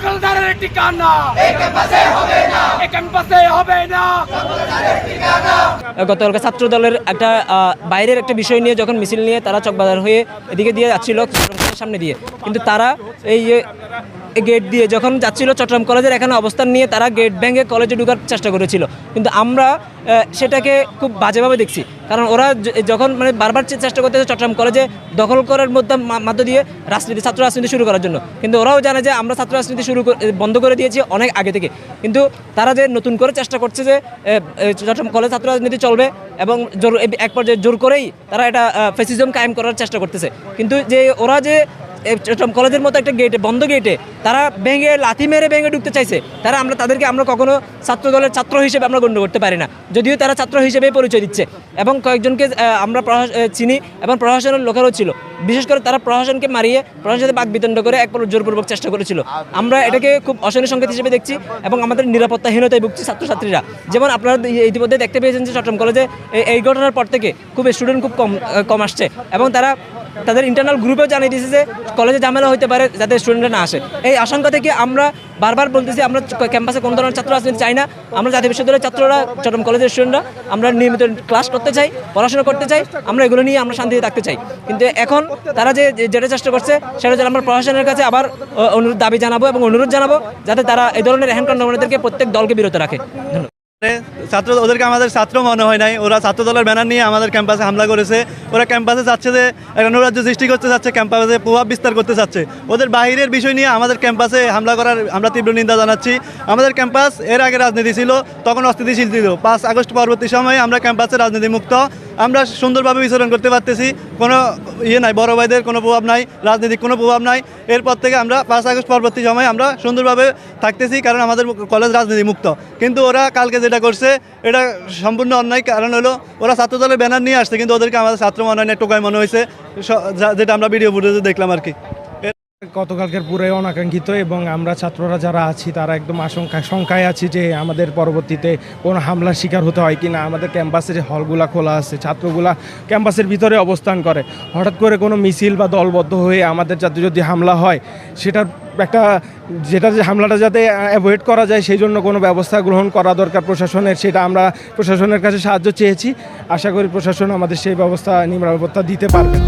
দখলদারের ঠিকানা এই ক্যাম্পাসে হবে না। গতকালকে ছাত্র দলের একটা বাইরের একটা বিষয় নিয়ে যখন মিছিল নিয়ে তারা চকবাজার হয়ে এদিকে দিয়ে যাচ্ছিল সামনে দিয়ে, কিন্তু তারা এই গেট দিয়ে যখন যাচ্ছিল চট্টগ্রাম কলেজের এখানে অবস্থান নিয়ে তারা গেট ভেঙে কলেজে ঢোকার চেষ্টা করেছিল, কিন্তু আমরা সেটাকে খুব বাজেভাবে দেখছি। কারণ ওরা যখন মানে বারবার চেষ্টা করতেছে চট্টগ্রাম কলেজে দখল করার মধ্য দিয়ে ছাত্র রাজনীতি শুরু করার জন্য, কিন্তু ওরাও জানে যে আমরা ছাত্র রাজনীতি বন্ধ করে দিয়েছি অনেক আগে থেকে। কিন্তু তারা যে নতুন করে চেষ্টা করছে যে চট্টগ্রাম কলেজ ছাত্র রাজনীতি চলবে এবং এক পর্যায়ে জোর করেই তারা এটা ফ্যাসিজম কায়েম করার চেষ্টা করতেছে। কিন্তু যে ওরা যে চট্টগ্রাম কলেজের মতো একটা গেটে বন্ধ গেটে তারা ভেঙে লাথি মেরে ভেঙে ঢুকতে চাইছে, আমরা কখনো ছাত্র দলের ছাত্র হিসেবে আমরা গণ্য করতে পারি না, যদিও তারা ছাত্র হিসেবেই পরিচয় দিচ্ছে। এবং কয়েকজনকে আমরা চিনি এবং প্রশাসনের লোকেরও ছিল, বিশেষ করে তারা প্রশাসনকে মারিয়ে প্রশাসনের সাথে বাকবিতণ্ড করে এক জোরপূর্বক চেষ্টা করেছিল। আমরা এটাকে খুব অশনীয় সংকেত হিসেবে দেখছি এবং আমাদের নিরাপত্তাহীনতায় ভুগছি ছাত্রছাত্রীরা। যেমন আপনারা ইতিমধ্যে দেখতে পেয়েছেন যে চট্টগ্রাম কলেজে এই ঘটনার পর থেকে খুব স্টুডেন্ট খুব কম আসছে এবং তাদের ইন্টারনাল গ্রুপেও জানিয়ে দিয়েছে যে কলেজে ঝামেলা হতে পারে যাতে স্টুডেন্টরা না আসে। এই আশঙ্কা থেকে আমরা বারবার বলতেছি আমরা ক্যাম্পাসে কোনো ধরনের ছাত্র রাজনীতি চাই না। আমরা জাতীয় বিশ্ববিদ্যালয়ের ছাত্ররা চট্টগ্রাম কলেজের স্টুডেন্টরা আমরা নিয়মিত ক্লাস করতে চাই, পড়াশোনা করতে চাই, আমরা এগুলো নিয়ে আমরা শান্তিতে থাকতে চাই। কিন্তু এখন তারা যেটা চেষ্টা করছে সেটা হচ্ছে আমরা প্রশাসনের কাছে আবার দাবি জানাবো এবং অনুরোধ জানাবো যাতে তারা এই ধরনের এহেনকাণ্ডদেরকে প্রত্যেক দলকে বিরত রাখে। ধন্যবাদ। ওদেরকে আমাদের ছাত্র মনে হয় নাই, ওরা ছাত্র দলের ব্যানার নিয়ে আমাদের ক্যাম্পাসে হামলা করেছে। ওরা ক্যাম্পাসে চাচ্ছে যে একটা নৈরাজ্য সৃষ্টি করতে চাচ্ছে, ক্যাম্পাসে প্রভাব বিস্তার করতে চাচ্ছে। ওদের বাহিরের বিষয় নিয়ে আমাদের ক্যাম্পাসে হামলা করার আমরা তীব্র নিন্দা জানাচ্ছি। আমাদের ক্যাম্পাস এর আগে রাজনীতি ছিল, তখন অস্থিতিশীল ছিল। 5 আগস্ট পরবর্তী সময়ে আমরা ক্যাম্পাসে রাজনীতি মুক্ত, আমরা সুন্দরভাবে বিচরণ করতে পারতেছি, কোনো নাই, বড় ভাইদের কোনো প্রভাব নাই, রাজনৈতিক কোনো প্রভাব নাই। এরপর থেকে আমরা 5 আগস্ট পরবর্তী সময়ে আমরা সুন্দরভাবে থাকতেছি, কারণ আমাদের কলেজ রাজনীতি মুক্ত। কিন্তু ওরা কালকে যেটা করছে এটা সম্পূর্ণ অন্যায়। কারণ হলো ওরা ছাত্র দলের ব্যানার নিয়ে আসছে, কিন্তু ওদেরকে আমাদের ছাত্র মনে হয় না, টোকাই মনে হয়েছে, যেটা আমরা ভিডিও ফুটেজে দেখলাম আর কি। গতকালকের পুরাই অনাকাঙ্ক্ষিত এবং আমরা ছাত্ররা যারা আছি তারা একদম শঙ্কায় আছি যে আমাদের পরবর্তীতে কোনো হামলার শিকার হতে হয় কিনা। আমাদের ক্যাম্পাসের যে হলগুলা খোলা আছে, ছাত্রগুলা ক্যাম্পাসের ভিতরে অবস্থান করে, হঠাৎ করে কোনো মিছিল বা দলবদ্ধ হয়ে আমাদের যাতে যদি হামলা হয় সেটার যে হামলাটা যাতে অ্যাভয়েড করা যায় সেই জন্য কোনো ব্যবস্থা গ্রহণ করা দরকার প্রশাসনের। সেটা আমরা প্রশাসনের কাছে সাহায্য চেয়েছি, আশা করি প্রশাসন আমাদের সেই ব্যবস্থা নিরাপত্তা দিতে পারবে।